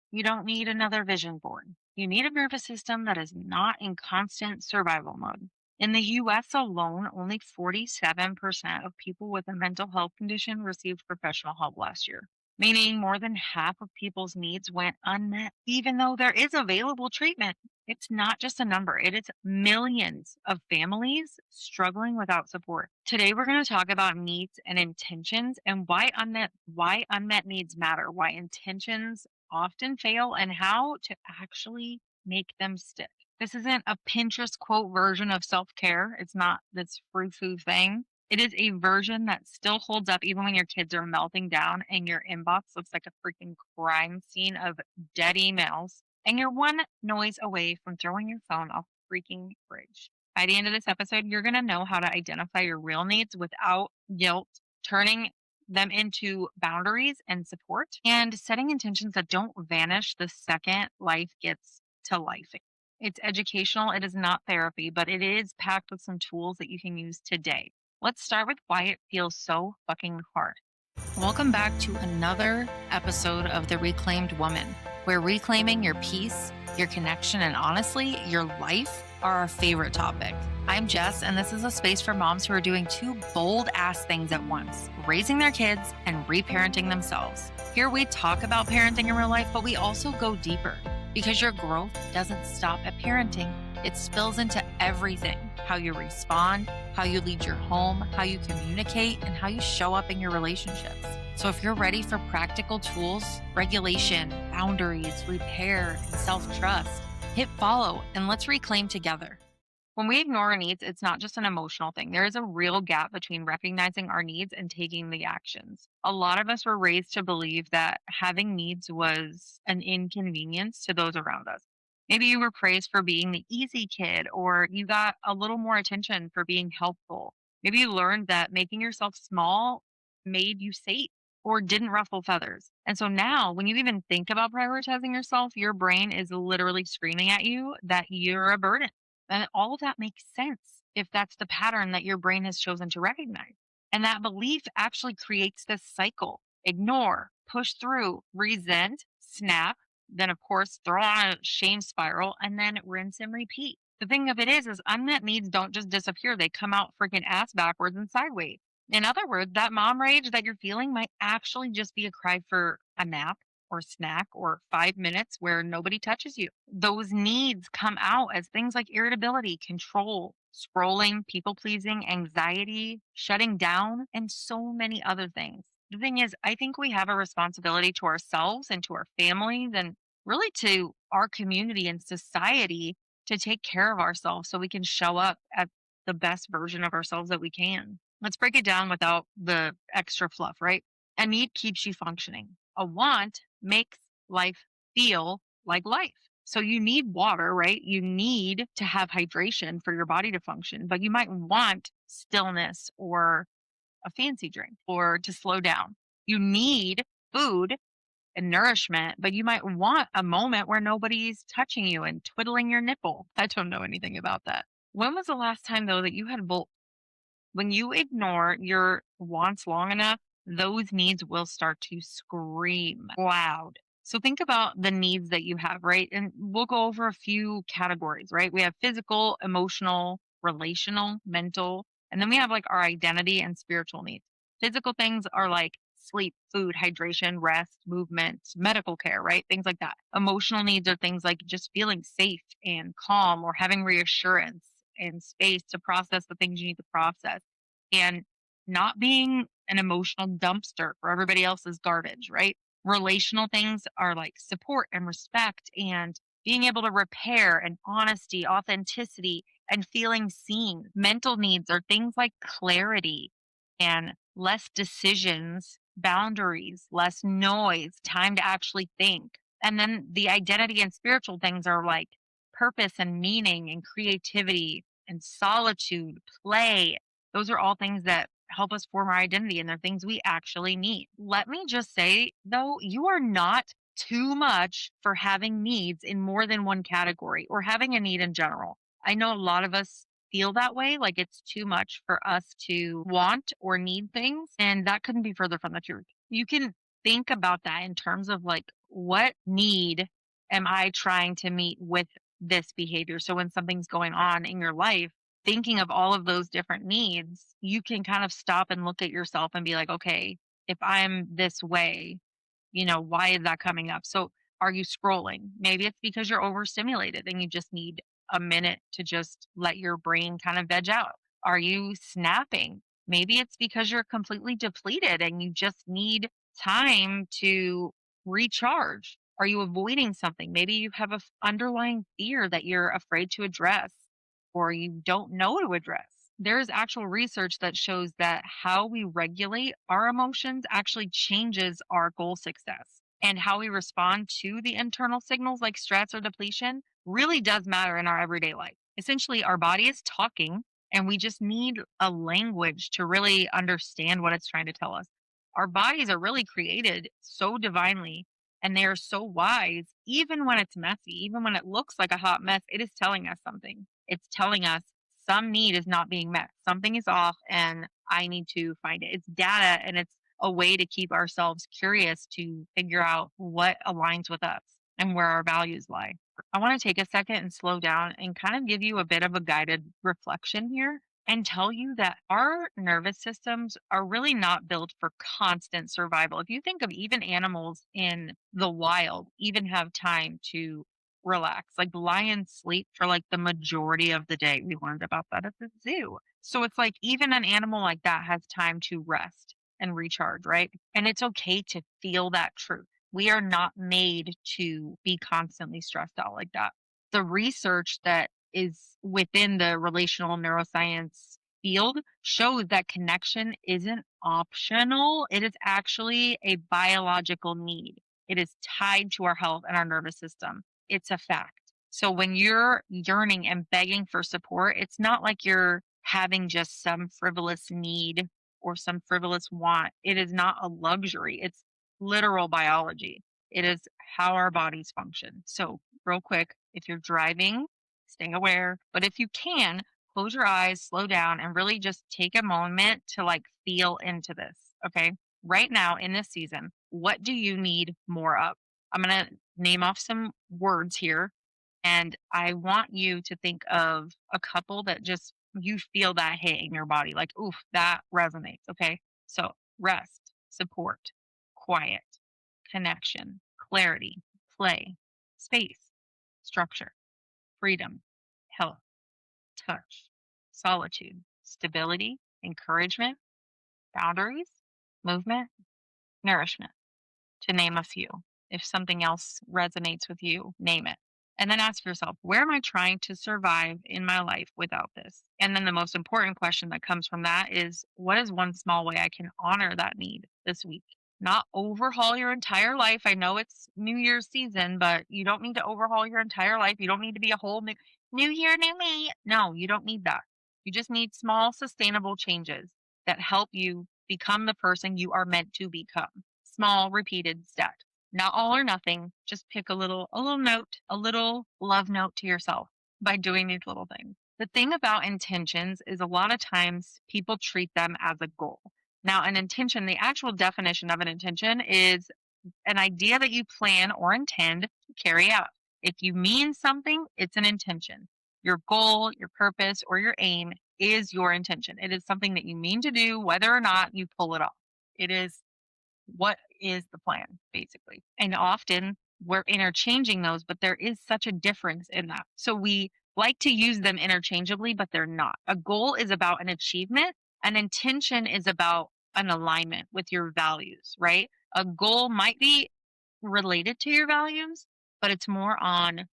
You don't need another vision board. You need a nervous system that is not in constant survival mode. In the US alone, only 47% of people with a mental health condition received professional help last year, meaning more than half of people's needs went unmet, even though there is available treatment. It's not just a number, it is millions of families struggling without support. Today we're going to talk about needs and intentions and why unmet needs matter, why intentions often fail and how to actually make them stick. This isn't a Pinterest quote version of self-care. It's not this frou-frou thing. It is a version that still holds up even when your kids are melting down and your inbox looks like a freaking crime scene of dead emails and you're one noise away from throwing your phone off the freaking fridge. By the end of this episode, you're going to know how to identify your real needs without guilt, turning them into boundaries and support, and setting intentions that don't vanish the second life gets to life. It's educational, it is not therapy, but it is packed with some tools that you can use today. Let's start with why it feels so fucking hard. Welcome back to another episode of The Reclaimed Woman, where reclaiming your peace, your connection, and honestly, your life are our favorite topic. I'm Jess, and this is a space for moms who are doing two bold ass things at once, raising their kids and reparenting themselves. Here we talk about parenting in real life, but we also go deeper because your growth doesn't stop at parenting. It spills into everything: how you respond, how you lead your home, how you communicate, and how you show up in your relationships. So if you're ready for practical tools, regulation, boundaries, repair, and self-trust, hit follow and let's reclaim together. When we ignore our needs, it's not just an emotional thing. There is a real gap between recognizing our needs and taking the actions. A lot of us were raised to believe that having needs was an inconvenience to those around us. Maybe you were praised for being the easy kid, or you got a little more attention for being helpful. Maybe you learned that making yourself small made you safe or didn't ruffle feathers. And so now, when you even think about prioritizing yourself, your brain is literally screaming at you that you're a burden. And all of that makes sense if that's the pattern that your brain has chosen to recognize. And that belief actually creates this cycle: ignore, push through, resent, snap, then of course throw on a shame spiral, and then rinse and repeat. The thing of it is unmet needs don't just disappear, they come out freaking ass backwards and sideways. In other words, that mom rage that you're feeling might actually just be a cry for a nap or snack or 5 minutes where nobody touches you. Those needs come out as things like irritability, control, scrolling, people pleasing, anxiety, shutting down, and so many other things. The thing is, I think we have a responsibility to ourselves and to our families and really to our community and society to take care of ourselves so we can show up at the best version of ourselves that we can. Let's break it down without the extra fluff, right? A need keeps you functioning. A want makes life feel like life. So you need water, right? You need to have hydration for your body to function, but you might want stillness or a fancy drink or to slow down. You need food and nourishment, but you might want a moment where nobody's touching you and twiddling your nipple. I don't know anything about that. When was the last time, though, that you had both? When you ignore your wants long enough, those needs will start to scream loud. So think about the needs that you have, right? And we'll go over a few categories, right? We have physical, emotional, relational, mental, and then we have like our identity and spiritual needs. Physical things are like sleep, food, hydration, rest, movement, medical care, right? Things like that. Emotional needs are things like just feeling safe and calm or having reassurance and space to process the things you need to process and not being an emotional dumpster for everybody else's garbage, right? Relational things are like support and respect and being able to repair and honesty, authenticity, and feeling seen. Mental needs are things like clarity and less decisions, boundaries, less noise, time to actually think. And then the identity and spiritual things are like purpose and meaning and creativity and solitude, play. Those are all things that help us form our identity and they're things we actually need. Let me just say, though, you are not too much for having needs in more than one category or having a need in general. I know a lot of us feel that way, like it's too much for us to want or need things, and that couldn't be further from the truth. You can think about that in terms of like, what need am I trying to meet with this behavior? So when something's going on in your life, thinking of all of those different needs, you can kind of stop and look at yourself and be like, okay, if I'm this way, why is that coming up? So are you scrolling? Maybe it's because you're overstimulated and you just need a minute to just let your brain kind of veg out. Are you snapping? Maybe it's because you're completely depleted and you just need time to recharge. Are you avoiding something? Maybe you have a underlying fear that you're afraid to address or you don't know to address. There is actual research that shows that how we regulate our emotions actually changes our goal success. And how we respond to the internal signals like stress or depletion really does matter in our everyday life. Essentially, our body is talking, and we just need a language to really understand what it's trying to tell us. Our bodies are really created so divinely and they are so wise, even when it's messy, even when it looks like a hot mess, it is telling us something. It's telling us some need is not being met. Something is off and I need to find it. It's data and it's a way to keep ourselves curious to figure out what aligns with us and where our values lie. I want to take a second and slow down and kind of give you a bit of a guided reflection here and tell you that our nervous systems are really not built for constant survival. If you think of even animals in the wild, even have time to relax. Like lions sleep for like the majority of the day. We learned about that at the zoo. So it's like even an animal like that has time to rest and recharge, right? And it's okay to feel that truth. We are not made to be constantly stressed out like that. The research that is within the relational neuroscience field shows that connection isn't optional. It is actually a biological need. It is tied to our health and our nervous system. It's a fact. So when you're yearning and begging for support, it's not like you're having just some frivolous need or some frivolous want. It is not a luxury. It's literal biology. It is how our bodies function. So, real quick, if you're driving, stay aware. But if you can, close your eyes, slow down, and really just take a moment to like feel into this. Okay. Right now in this season, what do you need more of? I'm going to name off some words here. And I want you to think of a couple that just you feel that hit in your body, like, oof, that resonates. Okay. So, rest, support, quiet, connection, clarity, play, space, structure, freedom, health, touch, solitude, stability, encouragement, boundaries, movement, nourishment, to name a few. If something else resonates with you, name it. And then ask yourself, where am I trying to survive in my life without this? And then the most important question that comes from that is, what is one small way I can honor that need this week? Not overhaul your entire life. I know it's New Year's season, but you don't need to overhaul your entire life. You don't need to be a whole new year, new me. No, you don't need that. You just need small, sustainable changes that help you become the person you are meant to become. Small, repeated steps. Not all or nothing. Just pick a little note, a little love note to yourself by doing these little things. The thing about intentions is a lot of times people treat them as a goal. Now, an intention, the actual definition of an intention is an idea that you plan or intend to carry out. If you mean something, it's an intention. Your goal, your purpose, or your aim is your intention. It is something that you mean to do, whether or not you pull it off. It is what is the plan, basically. And often we're interchanging those, but there is such a difference in that. So we like to use them interchangeably, but they're not. A goal is about an achievement, an intention is about an alignment with your values, right? A goal might be related to your values, but it's more on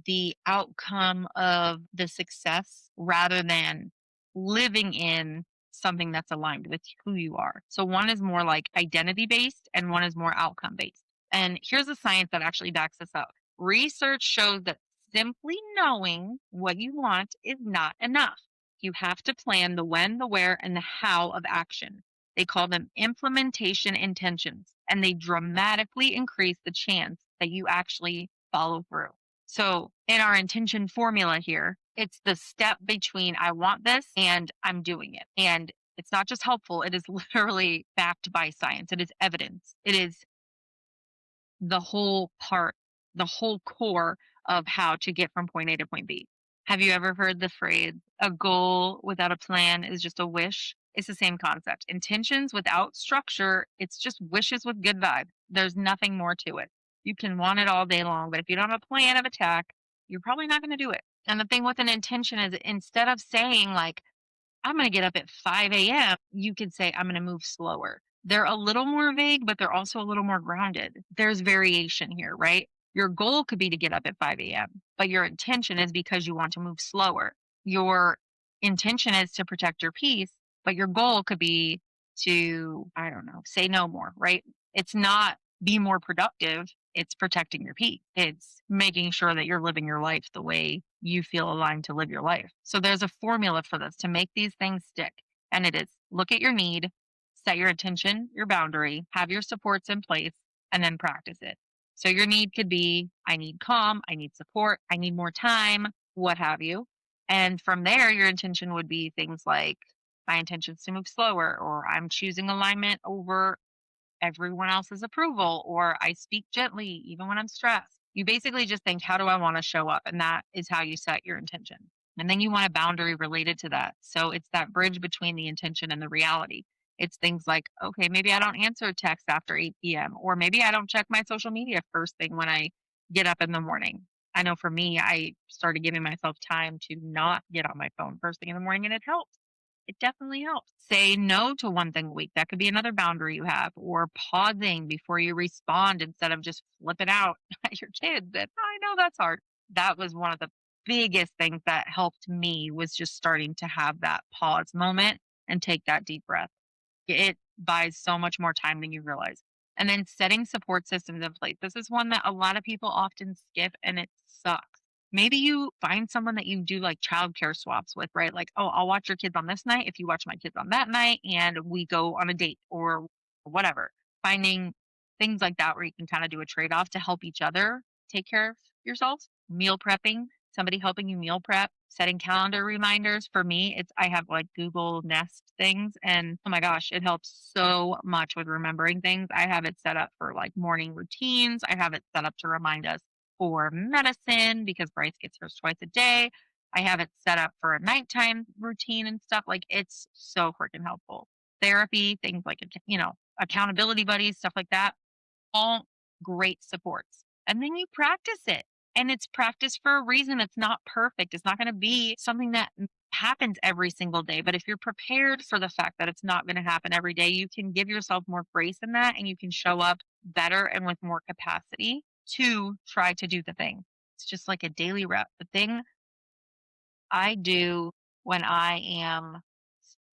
the outcome of the success rather than living in something that's aligned with who you are. So one is more like identity based and one is more outcome based. And here's the science that actually backs this up. Research shows that simply knowing what you want is not enough. You have to plan the when, the where, and the how of action. They call them implementation intentions, and they dramatically increase the chance that you actually follow through. So in our intention formula here, it's the step between I want this and I'm doing it. And It's not just helpful, it is literally backed by science. It is evidence. It is the whole part, the whole core of how to get from point A to point B. Have you ever heard the phrase, a goal without a plan is just a wish? It's the same concept. Intentions without structure, it's just wishes with good vibe. There's nothing more to it. You can want it all day long, but if you don't have a plan of attack, you're probably not going to do it. And the thing with an intention is instead of saying, like, I'm going to get up at 5 a.m., you could say, I'm going to move slower. They're a little more vague, but they're also a little more grounded. There's variation here, right? Your goal could be to get up at 5 a.m., but your intention is because you want to move slower. Your intention is to protect your peace, but your goal could be to, I don't know, say no more, right? It's not be more productive. It's protecting your peace. It's making sure that you're living your life the way you feel aligned to live your life. So there's a formula for this to make these things stick. And it is look at your need, set your intention, your boundary, have your supports in place, and then practice it. So your need could be I need calm, I need support, I need more time, what have you. And from there, your intention would be things like my intention is to move slower, or I'm choosing alignment over everyone else's approval, or I speak gently even when I'm stressed. You basically just think, how do I want to show up? And that is how you set your intention. And then you want a boundary related to that. So it's that bridge between the intention and the reality. It's things like, okay, maybe I don't answer text after 8 p.m., or maybe I don't check my social media first thing when I get up in the morning. I know for me, I started giving myself time to not get on my phone first thing in the morning, and it helps. It definitely helps. Say no to one thing a week. That could be another boundary you have, or pausing before you respond instead of just flipping out at your kids. And I know that's hard. That was one of the biggest things that helped me was just starting to have that pause moment and take that deep breath. It buys so much more time than you realize. And then setting support systems in place. This is one that a lot of people often skip and it sucks. Maybe you find someone that you do like childcare swaps with, right? Like, oh, I'll watch your kids on this night if you watch my kids on that night, and we go on a date or whatever. Finding things like that where you can kind of do a trade off to help each other take care of yourselves. Meal prepping, somebody helping you meal prep, setting calendar reminders. For me, it's I have like Google Nest things, and oh my gosh, it helps so much with remembering things. I have it set up for like morning routines. I have it set up to remind us for medicine because Bryce gets hers twice a day. I have it set up for a nighttime routine and stuff. Like it's so freaking helpful. Therapy, things like accountability buddies, stuff like that, all great supports. And then you practice it. And it's practice for a reason. It's not perfect. It's not going to be something that happens every single day. But if you're prepared for the fact that it's not going to happen every day, you can give yourself more grace in that and you can show up better and with more capacity to try to do the thing. It's just like a daily rep. The thing I do when I am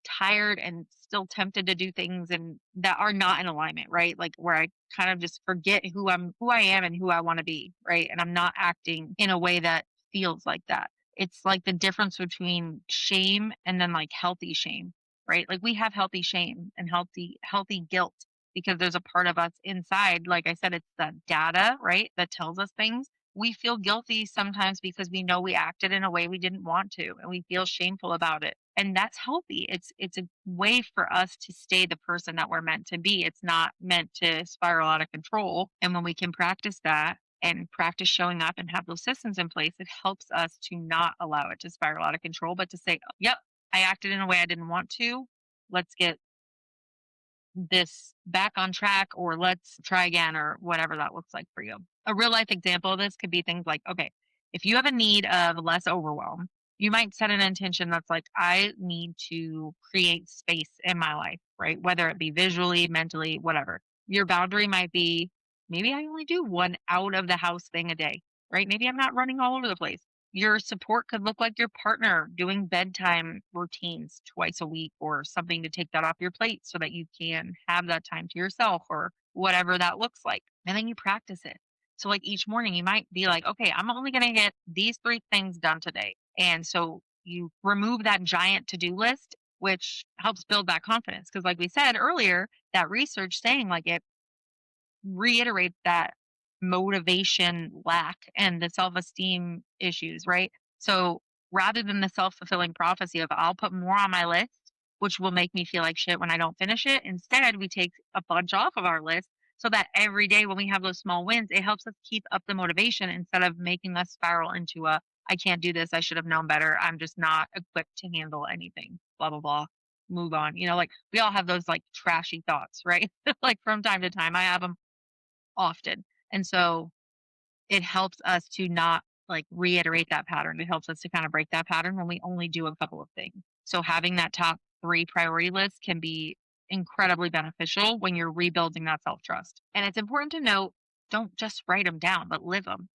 tired and still tempted to do things and that are not in alignment, right? Like where I kind of just forget who I am and who I want to be, right? And I'm not acting in a way that feels like that. It's like the difference between shame and then like healthy shame, right? Like we have healthy shame and healthy guilt because there's a part of us inside, like I said, it's the data, right? That tells us things. We feel guilty sometimes because we know we acted in a way we didn't want to and we feel shameful about it. And that's healthy. It's a way for us to stay the person that we're meant to be. It's not meant to spiral out of control. And when we can practice that and practice showing up and have those systems in place, it helps us to not allow it to spiral out of control, but to say, yep, I acted in a way I didn't want to. Let's get this back on track, or let's try again, or whatever that looks like for you. A real life example of this could be things like, okay, if you have a need of less overwhelm, you might set an intention that's like, I need to create space in my life, right? Whether it be visually, mentally, whatever. Your boundary might be maybe I only do one out of the house thing a day, right? Maybe I'm not running all over the place. Your support could look like your partner doing bedtime routines twice a week or something to take that off your plate so that you can have that time to yourself or whatever that looks like. And then you practice it. So, like each morning, you might be like, okay, I'm only going to get these three things done today. And so you remove that giant to do list, which helps build that confidence. Because, like we said earlier, that research saying like it reiterate that motivation lack and the self-esteem issues, right? So rather than the self-fulfilling prophecy of I'll put more on my list, which will make me feel like shit when I don't finish it. Instead, we take a bunch off of our list so that every day when we have those small wins, it helps us keep up the motivation instead of making us spiral into a I can't do this. I should have known better. I'm just not equipped to handle anything. Blah, blah, blah. Move on. Like we all have those like trashy thoughts, right? Like from time to time. I have them often. And so it helps us to not like reiterate that pattern. It helps us to kind of break that pattern when we only do a couple of things. So having that top three priority list can be incredibly beneficial when you're rebuilding that self trust. And it's important to note don't just write them down, but live them.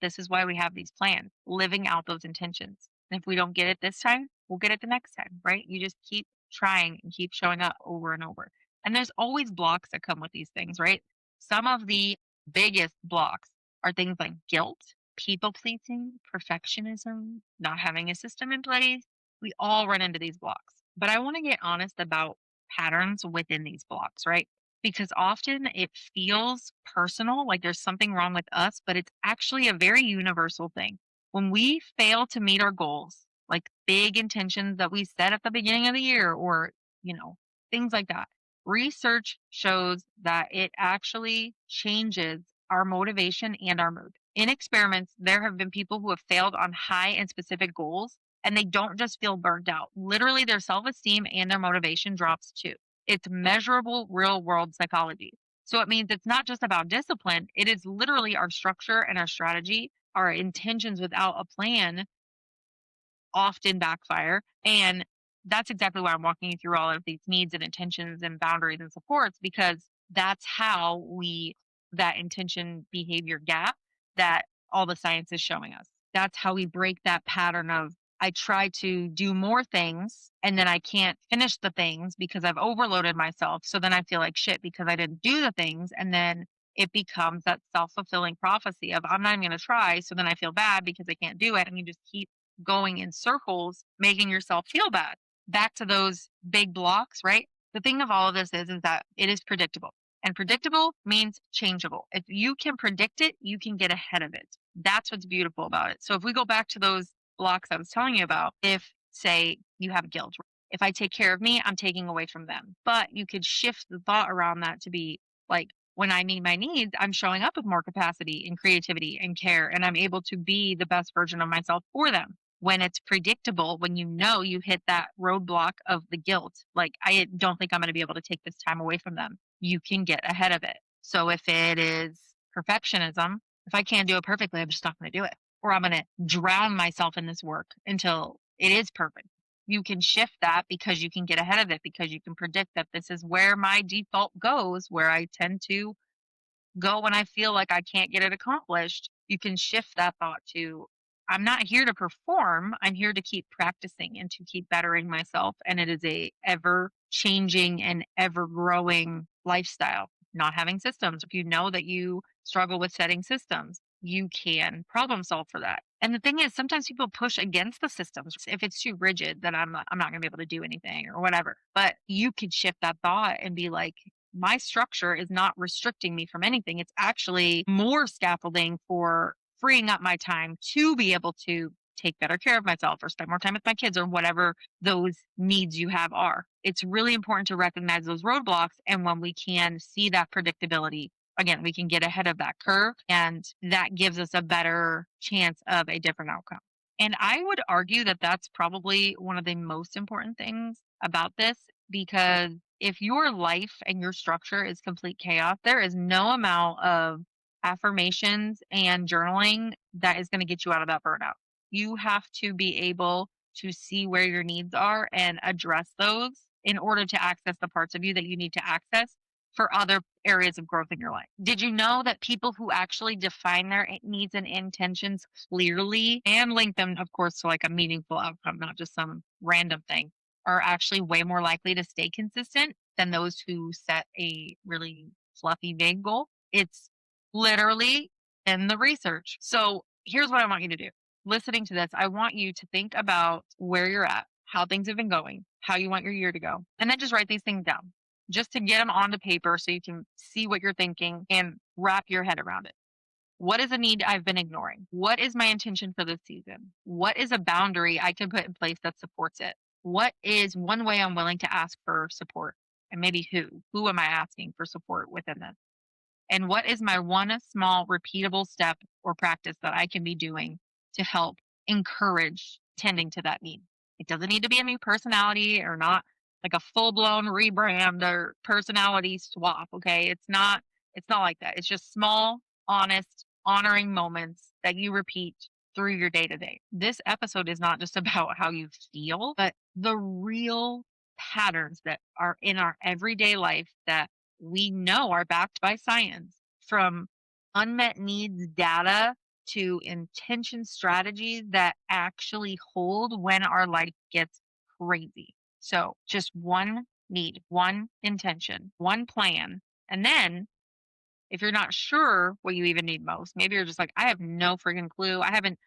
This is why we have these plans, living out those intentions. And if we don't get it this time, we'll get it the next time, right? You just keep trying and keep showing up over and over. And there's always blocks that come with these things, right? Some of the biggest blocks are things like guilt, people pleasing, perfectionism, not having a system in place. We all run into these blocks. But I want to get honest about patterns within these blocks, right? Because often it feels personal, like there's something wrong with us, but it's actually a very universal thing. When we fail to meet our goals, like big intentions that we set at the beginning of the year or, you know, things like that, research shows that it actually changes our motivation and our mood. In experiments, there have been people who have failed on high and specific goals, and they don't just feel burnt out. Literally, their self esteem and their motivation drops too. It's measurable real world psychology. So it means it's not just about discipline, it is literally our structure and our strategy, our intentions without a plan often backfire. And that's exactly why I'm walking you through all of these needs and intentions and boundaries and supports because that's how that intention behavior gap that all the science is showing us. That's how we break that pattern of I try to do more things and then I can't finish the things because I've overloaded myself. So then I feel like shit because I didn't do the things. And then it becomes that self fulfilling prophecy of I'm not even going to try. So then I feel bad because I can't do it. And you just keep going in circles, making yourself feel bad. Back to those big blocks, right? The thing of all of this is that it is predictable. And predictable means changeable. If you can predict it, you can get ahead of it. That's what's beautiful about it. So if we go back to those blocks I was telling you about, if say you have guilt, if I take care of me, I'm taking away from them. But you could shift the thought around that to be like, when I meet my needs, I'm showing up with more capacity and creativity and care, and I'm able to be the best version of myself for them. When it's predictable, when you hit that roadblock of the guilt, like, I don't think I'm going to be able to take this time away from them, you can get ahead of it. So if it is perfectionism, if I can't do it perfectly, I'm just not going to do it. Or I'm going to drown myself in this work until it is perfect. You can shift that because you can get ahead of it because you can predict that this is where my default goes, where I tend to go when I feel like I can't get it accomplished. You can shift that thought to I'm not here to perform. I'm here to keep practicing and to keep bettering myself. And it is a ever changing and ever growing lifestyle. Not having systems. If you know that you struggle with setting systems, you can problem solve for that. And the thing is, sometimes people push against the systems. If it's too rigid, then I'm not going to be able to do anything or whatever. But you could shift that thought and be like, my structure is not restricting me from anything. It's actually more scaffolding for freeing up my time to be able to take better care of myself or spend more time with my kids or whatever those needs you have are. It's really important to recognize those roadblocks. And when we can see that predictability, again, we can get ahead of that curve and that gives us a better chance of a different outcome. And I would argue that that's probably one of the most important things about this because if your life and your structure is complete chaos, there is no amount of affirmations and journaling that is going to get you out of that burnout. You have to be able to see where your needs are and address those in order to access the parts of you that you need to access for other areas of growth in your life. Did you know that people who actually define their needs and intentions clearly and link them, of course, to like a meaningful outcome, not just some random thing, are actually way more likely to stay consistent than those who set a really fluffy, vague goal? It's literally in the research. So here's what I want you to do. Listening to this, I want you to think about where you're at, how things have been going, how you want your year to go, and then just write these things down just to get them onto paper so you can see what you're thinking and wrap your head around it. What is a need I've been ignoring? What is my intention for this season? What is a boundary I can put in place that supports it? what is one way I'm willing to ask for support? And maybe who? Who am I asking for support within this? And what is my one small repeatable step or practice that I can be doing to help encourage tending to that need? It doesn't need to be a new personality or not like a full-blown rebrand or personality swap, okay? It's not like that. It's just small, honest, honoring moments that you repeat through your day to day. This episode is not just about how you feel, but the real patterns that are in our everyday life that we know are backed by science, from unmet needs data to intention strategies that actually hold when our life gets crazy. So just one need, one intention, one plan. And then if you're not sure what you even need most, maybe you're just like, I have no freaking clue. I haven't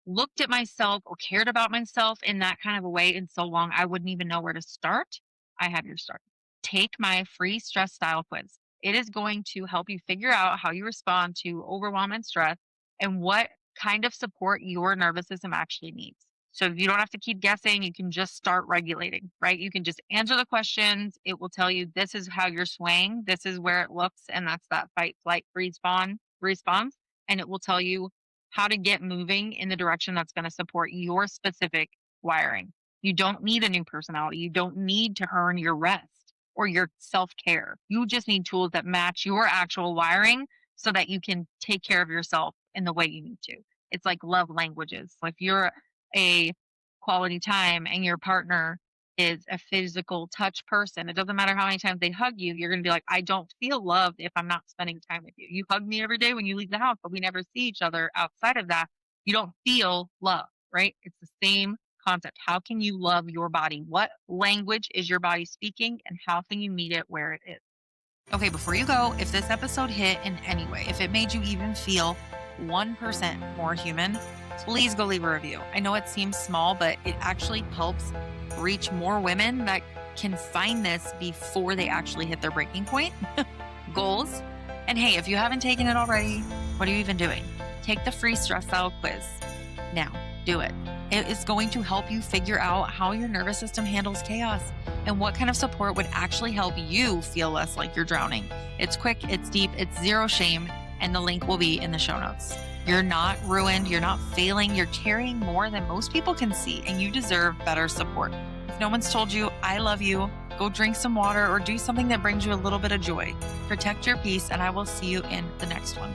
looked at myself or cared about myself in that kind of a way in so long, I wouldn't even know where to start. I have your start. Take my free stress style quiz. It is going to help you figure out how you respond to overwhelm and stress and what kind of support your nervous system actually needs. So you don't have to keep guessing. You can just start regulating, right? You can just answer the questions. It will tell you this is how you're swaying. This is where it looks. And that's that fight, flight, freeze, fawn response. And it will tell you how to get moving in the direction that's going to support your specific wiring. You don't need a new personality. You don't need to earn your rest or your self care. You just need tools that match your actual wiring so that you can take care of yourself in the way you need to. It's like love languages. If you're a quality time and your partner is a physical touch person, it doesn't matter how many times they hug you, you're going to be like, I don't feel loved if I'm not spending time with you. You hug me every day when you leave the house, but we never see each other outside of that. You don't feel love, right? It's the same concept. How can you love your body? What language is your body speaking, and how can you meet it where it is? Okay, before you go, if this episode hit in any way, if it made you even feel 1% more human, please go leave a review. I know it seems small, but it actually helps reach more women that can find this before they actually hit their breaking point goals. And hey, if you haven't taken it already, what are you even doing? Take the free stress style quiz. Now, do it. It is going to help you figure out how your nervous system handles chaos and what kind of support would actually help you feel less like you're drowning. It's quick, it's deep, it's zero shame, and the link will be in the show notes. You're not ruined, you're not failing, you're carrying more than most people can see, and you deserve better support. If no one's told you, I love you, go drink some water or do something that brings you a little bit of joy. Protect your peace, and I will see you in the next one.